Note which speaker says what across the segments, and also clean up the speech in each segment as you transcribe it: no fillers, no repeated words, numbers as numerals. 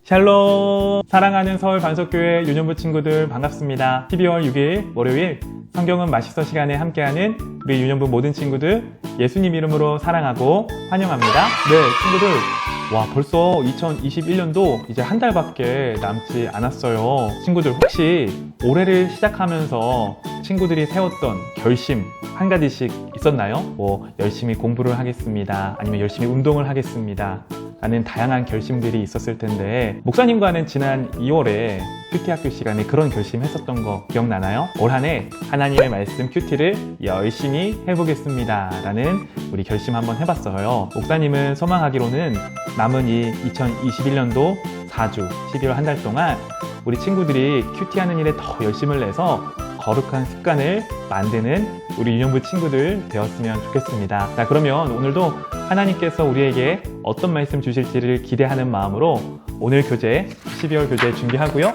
Speaker 1: 샬롬! 사랑하는 서울 반석교회 유년부 친구들 반갑습니다. 12월 6일 월요일 성경은 맛있어 시간에 함께하는 우리 유년부 모든 친구들 예수님 이름으로 사랑하고 환영합니다. 네, 친구들, 와, 벌써 2021년도 이제 한 달밖에 남지 않았어요. 친구들, 혹시 올해를 시작하면서 친구들이 세웠던 결심 한 가지씩 있었나요? 뭐 열심히 공부를 하겠습니다, 아니면 열심히 운동을 하겠습니다 라는 다양한 결심들이 있었을 텐데, 목사님과는 지난 2월에 큐티 학교 시간에 그런 결심 했었던 거 기억나나요? 올 한 해 하나님의 말씀 큐티를 열심히 해보겠습니다 라는 우리 결심 한번 해봤어요. 목사님은 소망하기로는 남은 이 2021년도 4주 12월 한 달 동안 우리 친구들이 큐티하는 일에 더 열심을 내서 거룩한 습관을 만드는 우리 유년부 친구들 되었으면 좋겠습니다. 자, 그러면 오늘도 하나님께서 우리에게 어떤 말씀 주실지를 기대하는 마음으로 오늘 교재, 12월 교재 준비하고요.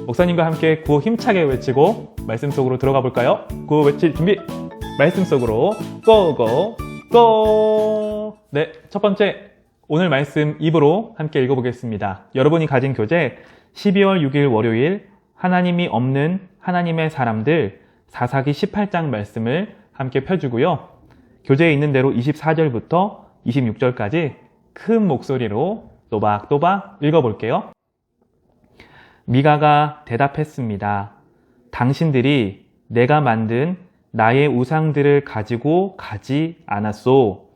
Speaker 1: 목사님과 함께 구호 힘차게 외치고 말씀 속으로 들어가 볼까요? 구호 외칠 준비! 말씀 속으로 고고 고! 네, 첫 번째 오늘 말씀 입으로 함께 읽어보겠습니다. 여러분이 가진 교재 12월 6일 월요일 하나님이 없는 하나님의 사람들 사사기 18장 말씀을 함께 펴주고요. 교재에 있는 대로 24절부터 26절까지 큰 목소리로 또박또박 읽어볼게요. 미가가 대답했습니다. 당신들이 내가 만든 나의 우상들을 가지고 가지 않았소.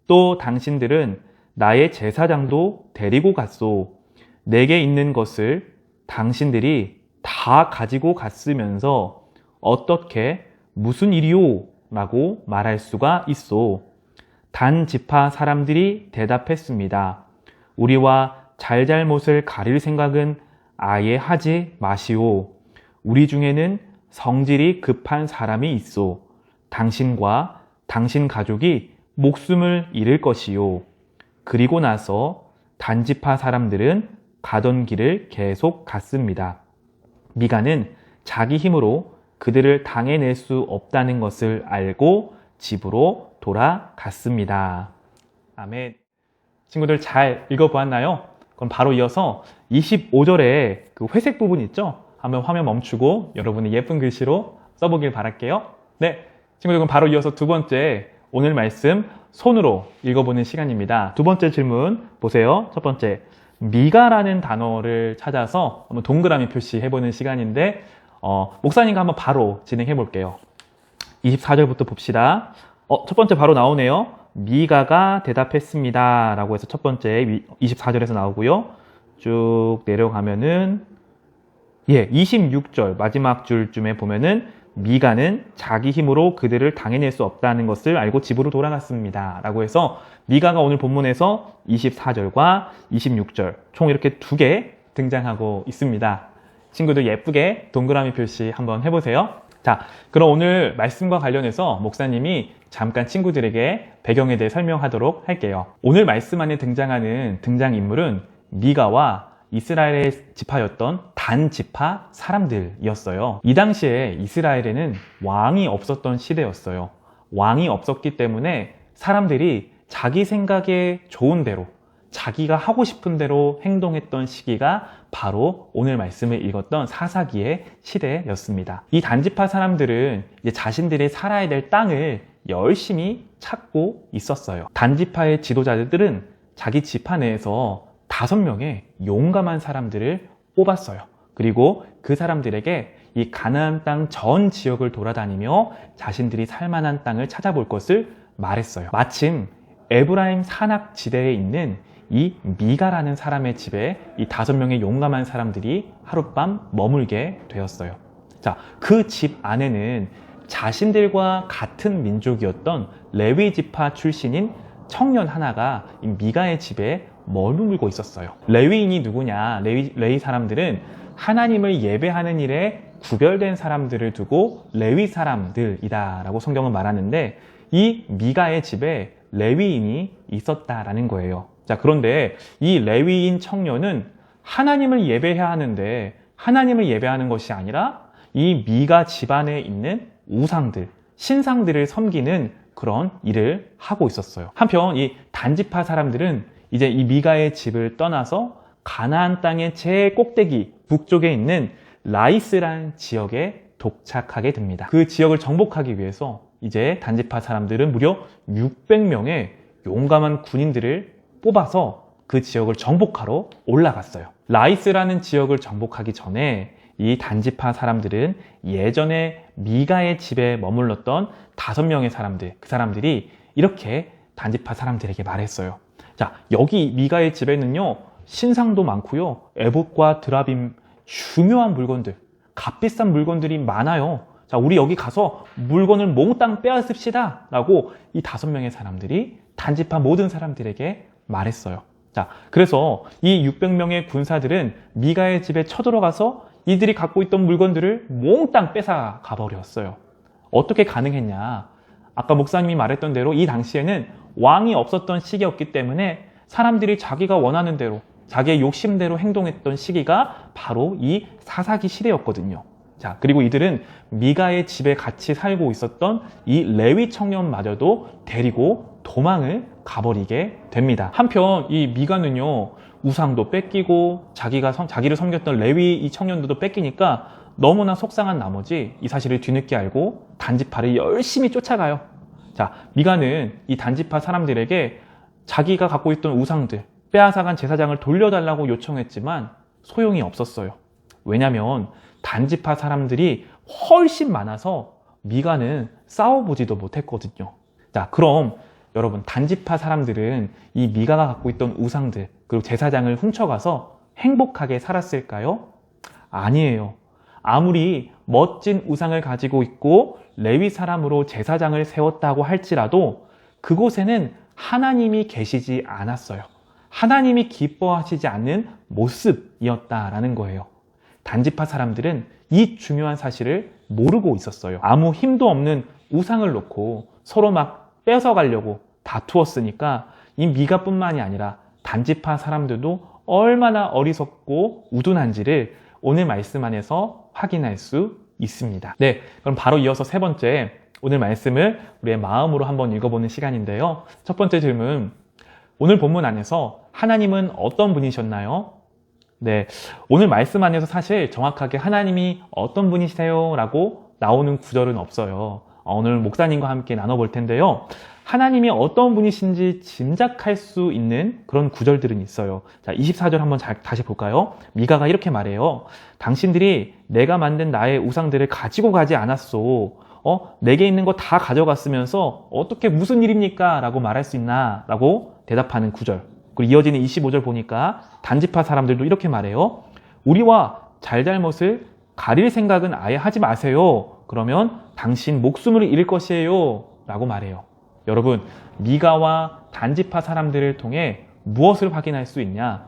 Speaker 1: 또 당신들은 나의 제사장도 데리고 갔소. 내게 있는 것을 당신들이 다 가지고 갔으면서 어떻게 무슨 일이오? 라고 말할 수가 있소. 단 지파 사람들이 대답했습니다. 우리와 잘잘못을 가릴 생각은 아예 하지 마시오. 우리 중에는 성질이 급한 사람이 있소. 당신과 당신 가족이 목숨을 잃을 것이요. 그리고 나서 단지파 사람들은 가던 길을 계속 갔습니다. 미가는 자기 힘으로 그들을 당해낼 수 없다는 것을 알고 집으로 돌아갔습니다. 아멘. 친구들 잘 읽어보았나요? 그럼 바로 이어서 25절에 그 회색 부분 있죠? 한번 화면 멈추고 여러분의 예쁜 글씨로 써보길 바랄게요. 네, 친구들 그럼 바로 이어서 두 번째 오늘 말씀 손으로 읽어보는 시간입니다. 두 번째 질문 보세요. 첫 번째, 미가라는 단어를 찾아서 한번 동그라미 표시해보는 시간인데 목사님과 한번 바로 진행해 볼게요. 24절부터 봅시다. 첫 번째 바로 나오네요. 미가가 대답했습니다 라고 해서 첫 번째 24절에서 나오고요. 쭉 내려가면은 26절 마지막 줄쯤에 보면은 미가는 자기 힘으로 그들을 당해낼 수 없다는 것을 알고 집으로 돌아갔습니다 라고 해서 미가가 오늘 본문에서 24절과 26절 총 이렇게 두 개 등장하고 있습니다. 친구들 예쁘게 동그라미 표시 한번 해보세요. 자, 그럼 오늘 말씀과 관련해서 목사님이 잠깐 친구들에게 배경에 대해 설명하도록 할게요. 오늘 말씀 안에 등장하는 등장인물은 미가와 이스라엘의 지파였던 단 지파 사람들이었어요. 이 당시에 이스라엘에는 왕이 없었던 시대였어요. 왕이 없었기 때문에 사람들이 자기 생각에 좋은 대로 자기가 하고 싶은 대로 행동했던 시기가 바로 오늘 말씀을 읽었던 사사기의 시대였습니다. 이 단지파 사람들은 이제 자신들이 살아야 될 땅을 열심히 찾고 있었어요. 단지파의 지도자들은 자기 지파 내에서 5명의 용감한 사람들을 뽑았어요. 그리고 그 사람들에게 이 가나안 땅 전 지역을 돌아다니며 자신들이 살만한 땅을 찾아볼 것을 말했어요. 마침 에브라임 산악 지대에 있는 이 미가라는 사람의 집에 이 5명의 용감한 사람들이 하룻밤 머물게 되었어요. 자, 그 집 안에는 자신들과 같은 민족이었던 레위 지파 출신인 청년 하나가 이 미가의 집에 머물고 있었어요. 레위인이 누구냐? 레위 사람들은 하나님을 예배하는 일에 구별된 사람들을 두고 레위 사람들이다 라고 성경은 말하는데, 이 미가의 집에 레위인이 있었다라는 거예요. 자, 그런데 이 레위인 청년은 하나님을 예배해야 하는데 하나님을 예배하는 것이 아니라 이 미가 집안에 있는 우상들, 신상들을 섬기는 그런 일을 하고 있었어요. 한편 이 단지파 사람들은 이제 이 미가의 집을 떠나서 가나안 땅의 제일 꼭대기 북쪽에 있는 라이스라는 지역에 도착하게 됩니다. 그 지역을 정복하기 위해서 이제 단지파 사람들은 무려 600명의 용감한 군인들을 뽑아서 그 지역을 정복하러 올라갔어요. 라이스라는 지역을 정복하기 전에 이 단지파 사람들은 예전에 미가의 집에 머물렀던 5명의 사람들, 그 사람들이 이렇게 단지파 사람들에게 말했어요. 자, 여기 미가의 집에는요, 신상도 많고요, 에봇과 드라빔, 중요한 물건들, 값비싼 물건들이 많아요. 자, 우리 여기 가서 물건을 몽땅 빼앗읍시다 라고 이 5명의 사람들이 단지파 모든 사람들에게 말했어요. 자, 그래서 이 600명의 군사들은 미가의 집에 쳐들어가서 이들이 갖고 있던 물건들을 몽땅 뺏어 가버렸어요. 어떻게 가능했냐? 아까 목사님이 말했던 대로 이 당시에는 왕이 없었던 시기였기 때문에 사람들이 자기가 원하는 대로, 자기의 욕심대로 행동했던 시기가 바로 이 사사기 시대였거든요. 자, 그리고 이들은 미가의 집에 같이 살고 있었던 이 레위 청년마저도 데리고 도망을 가버리게 됩니다. 한편 이 미가는요, 우상도 뺏기고 자기를 섬겼던 레위 이 청년들도 뺏기니까 너무나 속상한 나머지 이 사실을 뒤늦게 알고 단지파를 열심히 쫓아가요. 자, 미가는 이 단지파 사람들에게 자기가 갖고 있던 우상들, 빼앗아간 제사장을 돌려달라고 요청했지만 소용이 없었어요. 왜냐하면 단지파 사람들이 훨씬 많아서 미가는 싸워보지도 못했거든요. 자, 그럼 여러분, 단지파 사람들은 이 미가가 갖고 있던 우상들, 그리고 제사장을 훔쳐가서 행복하게 살았을까요? 아니에요. 아무리 멋진 우상을 가지고 있고 레위 사람으로 제사장을 세웠다고 할지라도 그곳에는 하나님이 계시지 않았어요. 하나님이 기뻐하시지 않는 모습이었다라는 거예요. 단지파 사람들은 이 중요한 사실을 모르고 있었어요. 아무 힘도 없는 우상을 놓고 서로 막 뺏어가려고 다투었으니까 이 미가뿐만이 아니라 단지파 사람들도 얼마나 어리석고 우둔한지를 오늘 말씀 안에서 확인할 수 있습니다. 네, 그럼 바로 이어서 세 번째, 오늘 말씀을 우리의 마음으로 한번 읽어보는 시간인데요. 첫 번째 질문, 오늘 본문 안에서 하나님은 어떤 분이셨나요? 네, 오늘 말씀 안에서 사실 정확하게 하나님이 어떤 분이세요? 라고 나오는 구절은 없어요. 오늘 목사님과 함께 나눠볼 텐데요. 하나님이 어떤 분이신지 짐작할 수 있는 그런 구절들은 있어요. 자, 24절 한번 다시 볼까요? 미가가 이렇게 말해요. 당신들이 내가 만든 나의 우상들을 가지고 가지 않았소. 내게 있는 거 다 가져갔으면서 어떻게 무슨 일입니까? 라고 말할 수 있나? 라고 대답하는 구절. 그리고 이어지는 25절 보니까 단지파 사람들도 이렇게 말해요. 우리와 잘잘못을 가릴 생각은 아예 하지 마세요. 그러면 당신 목숨을 잃을 것이에요. 라고 말해요. 여러분, 미가와 단지파 사람들을 통해 무엇을 확인할 수 있냐?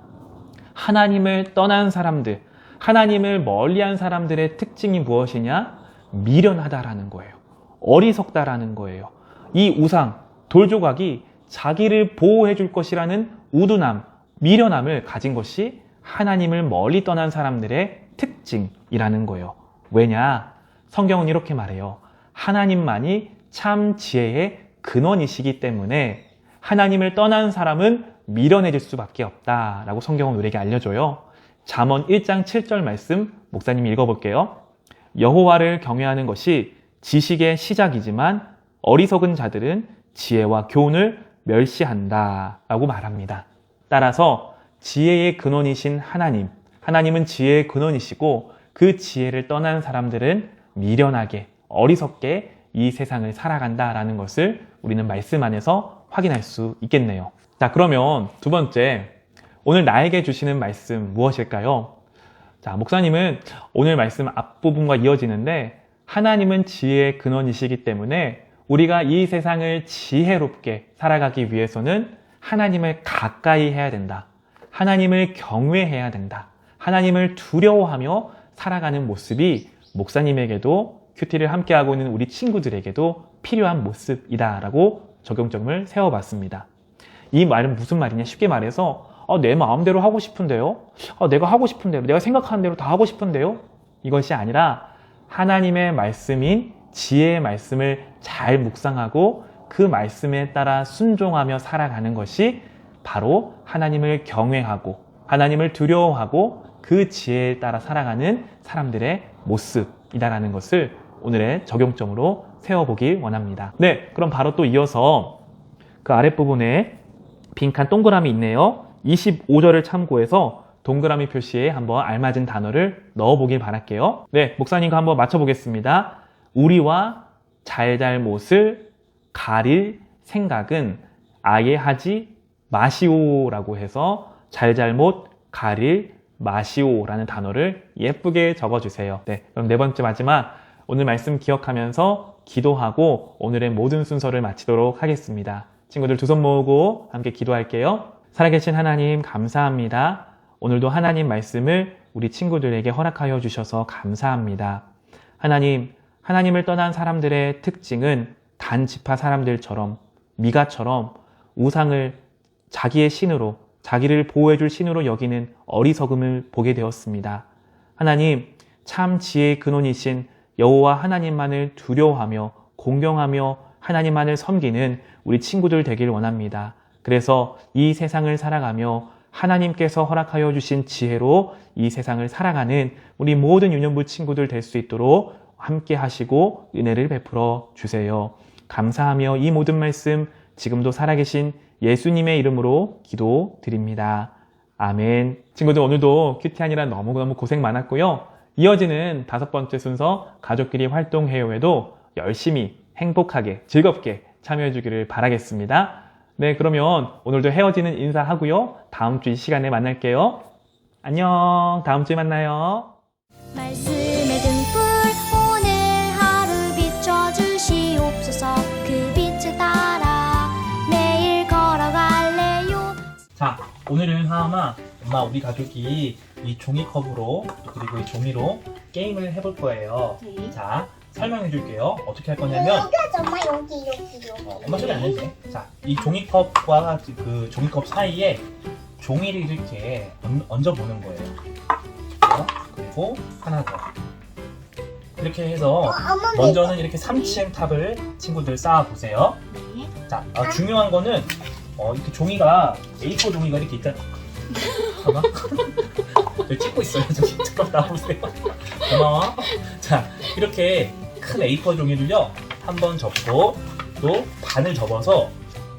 Speaker 1: 하나님을 떠난 사람들, 하나님을 멀리한 사람들의 특징이 무엇이냐? 미련하다라는 거예요. 어리석다라는 거예요. 이 우상, 돌조각이 자기를 보호해 줄 것이라는 우둔함, 미련함을 가진 것이 하나님을 멀리 떠난 사람들의 특징이라는 거예요. 왜냐? 성경은 이렇게 말해요. 하나님만이 참 지혜의 근원이시기 때문에 하나님을 떠난 사람은 미련해질 수밖에 없다라고 성경은 우리에게 알려줘요. 잠언 1장 7절 말씀 목사님이 읽어볼게요. 여호와를 경외하는 것이 지식의 시작이지만 어리석은 자들은 지혜와 교훈을 멸시한다 라고 말합니다. 따라서 지혜의 근원이신 하나님은 지혜의 근원이시고 그 지혜를 떠난 사람들은 미련하게, 어리석게 이 세상을 살아간다라는 것을 우리는 말씀 안에서 확인할 수 있겠네요. 자, 그러면 두 번째, 오늘 나에게 주시는 말씀 무엇일까요? 자, 목사님은 오늘 말씀 앞부분과 이어지는데 하나님은 지혜의 근원이시기 때문에 우리가 이 세상을 지혜롭게 살아가기 위해서는 하나님을 가까이 해야 된다. 하나님을 경외해야 된다. 하나님을 두려워하며 살아가는 모습이 목사님에게도 큐티를 함께하고 있는 우리 친구들에게도 필요한 모습이다라고 적용점을 세워봤습니다. 이 말은 무슨 말이냐? 쉽게 말해서 내 마음대로 하고 싶은데요? 내가 하고 싶은 대로, 내가 생각하는 대로 다 하고 싶은데요? 이것이 아니라 하나님의 말씀인 지혜의 말씀을 잘 묵상하고 그 말씀에 따라 순종하며 살아가는 것이 바로 하나님을 경외하고 하나님을 두려워하고 그 지혜에 따라 살아가는 사람들의 모습이다라는 것을 오늘의 적용점으로 세워보길 원합니다. 네, 그럼 바로 또 이어서 그 아랫부분에 빈칸 동그라미 있네요. 25절을 참고해서 동그라미 표시에 한번 알맞은 단어를 넣어보길 바랄게요. 네, 목사님과 한번 맞춰보겠습니다. 우리와 잘잘못을 가릴 생각은 아예 하지 마시오라고 해서 잘잘못 가릴 마시오라는 단어를 예쁘게 적어주세요. 네, 그럼 네 번째 마지막 오늘 말씀 기억하면서 기도하고 오늘의 모든 순서를 마치도록 하겠습니다. 친구들 두 손 모으고 함께 기도할게요. 살아계신 하나님 감사합니다. 오늘도 하나님 말씀을 우리 친구들에게 허락하여 주셔서 감사합니다. 하나님, 하나님을 떠난 사람들의 특징은 단지파 사람들처럼 미가처럼 우상을 자기의 신으로, 자기를 보호해줄 신으로 여기는 어리석음을 보게 되었습니다. 하나님, 참 지혜의 근원이신 여호와 하나님만을 두려워하며 공경하며 하나님만을 섬기는 우리 친구들 되길 원합니다. 그래서 이 세상을 살아가며 하나님께서 허락하여 주신 지혜로 이 세상을 살아가는 우리 모든 유년부 친구들 될 수 있도록 함께 하시고 은혜를 베풀어 주세요. 감사하며 이 모든 말씀 지금도 살아계신 예수님의 이름으로 기도드립니다. 아멘. 친구들 오늘도 큐티하느라 너무너무 고생 많았고요. 이어지는 5번째 순서 가족끼리 활동해요에도 열심히 행복하게 즐겁게 참여해 주기를 바라겠습니다. 네, 그러면 오늘도 헤어지는 인사하고요. 다음 주 이 시간에 만날게요. 안녕. 다음 주에 만나요.
Speaker 2: 말씀의 등불 오늘 하루 비춰주시옵소서. 그 빛을 따라 매일 걸어갈래요.
Speaker 1: 자, 오늘은 하마 엄마 우리 가족이 이 종이컵으로 그리고 이 종이로 게임을 해볼 거예요.
Speaker 3: 네.
Speaker 1: 자, 설명해 줄게요. 어떻게 할 거냐면
Speaker 3: 여기 엄마 여기.
Speaker 1: 엄마 소리 안 내도 돼. 자, 이 종이컵과 그 종이컵 사이에 종이를 이렇게 얹어 보는 거예요. 그리고 하나 더. 이렇게 해서 먼저는 이렇게 3층 탑을 친구들 쌓아 보세요.
Speaker 3: 네.
Speaker 1: 자, 중요한 거는 이렇게 종이가 A4 종이가 이렇게 있잖아. 봐봐. 저 찍고 있어요. 저기 잠깐 나오세요. 고마워. 자, 이렇게 큰 A4 종이를요 한번 접고 또 반을 접어서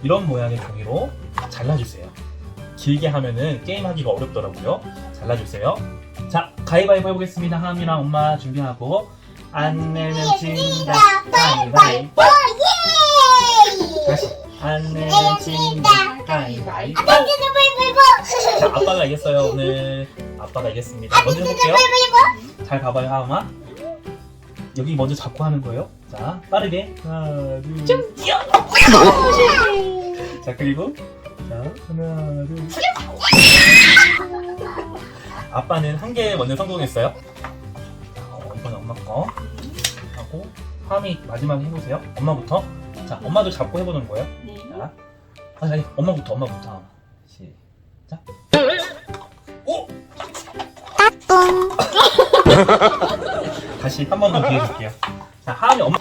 Speaker 1: 이런 모양의 종이로 잘라주세요. 길게 하면은 게임하기가 어렵더라고요. 잘라주세요. 자, 가위바위보 해보겠습니다. 하은이랑 엄마 준비하고 안 내면 진다. 가위바위보. 다시 안 내면 진다. 가위바위보. 자, 아빠가 이겼어요. 오늘 아빠가 이겼습니다. 먼저 해볼게요. 잘 봐봐요, 하은아. 여기 먼저 잡고 하는 거예요. 자, 빠르게 하나, 둘, 좀 뛰어. 자, 그리고 자, 하나, 둘. 아빠는 한 개 먼저 성공했어요. 이건 엄마 거 하고 하은이 마지막에 해보세요. 엄마부터. 자, 엄마도 잡고 해보는 거예요.
Speaker 3: 네.
Speaker 1: 자, 아니, 엄마부터. 시작. 오! 다시 한 번 더 기회 줄게요. 자, 하은이 엄마.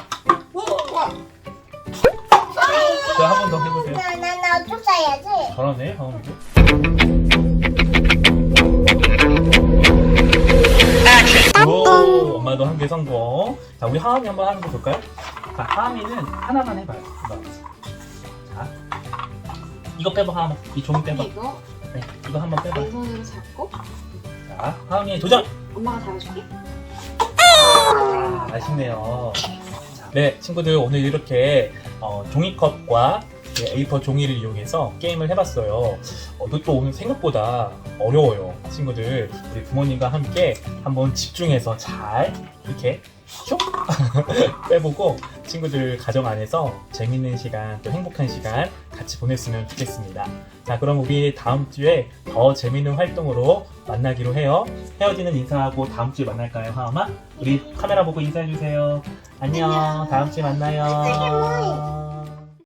Speaker 1: 자, 한 번 더 해보세요.
Speaker 3: 나 어떻게 써야지?
Speaker 1: 잘하네, 하은이도. 오, 엄마도 한 개 성공. 자, 우리 하은이 한번 하는 거 볼까요? 자, 하은이는 하나만 해봐요. 자, 이거 빼봐, 하은아. 이 종이 빼봐.
Speaker 3: 이거
Speaker 1: 네, 이거 한번 빼봐.
Speaker 3: 왼손으로 잡고
Speaker 1: 자, 하은이 도전!
Speaker 3: 엄마가 잡아줄게.
Speaker 1: 아쉽네요. 자, 네, 친구들 오늘 이렇게 종이컵과 A4 종이를 이용해서 게임을 해봤어요. 이것도 오늘 생각보다 어려워요. 친구들 우리 부모님과 함께 한번 집중해서 잘 이렇게 슉 빼보고 친구들 가정 안에서 재밌는 시간 또 행복한 시간 같이 보냈으면 좋겠습니다. 자, 그럼 우리 다음 주에 더 재밌는 활동으로 만나기로 해요. 헤어지는 인사하고 다음 주에 만날까요, 하은아? 우리 카메라 보고 인사해주세요. 안녕. 다음 주에 만나요.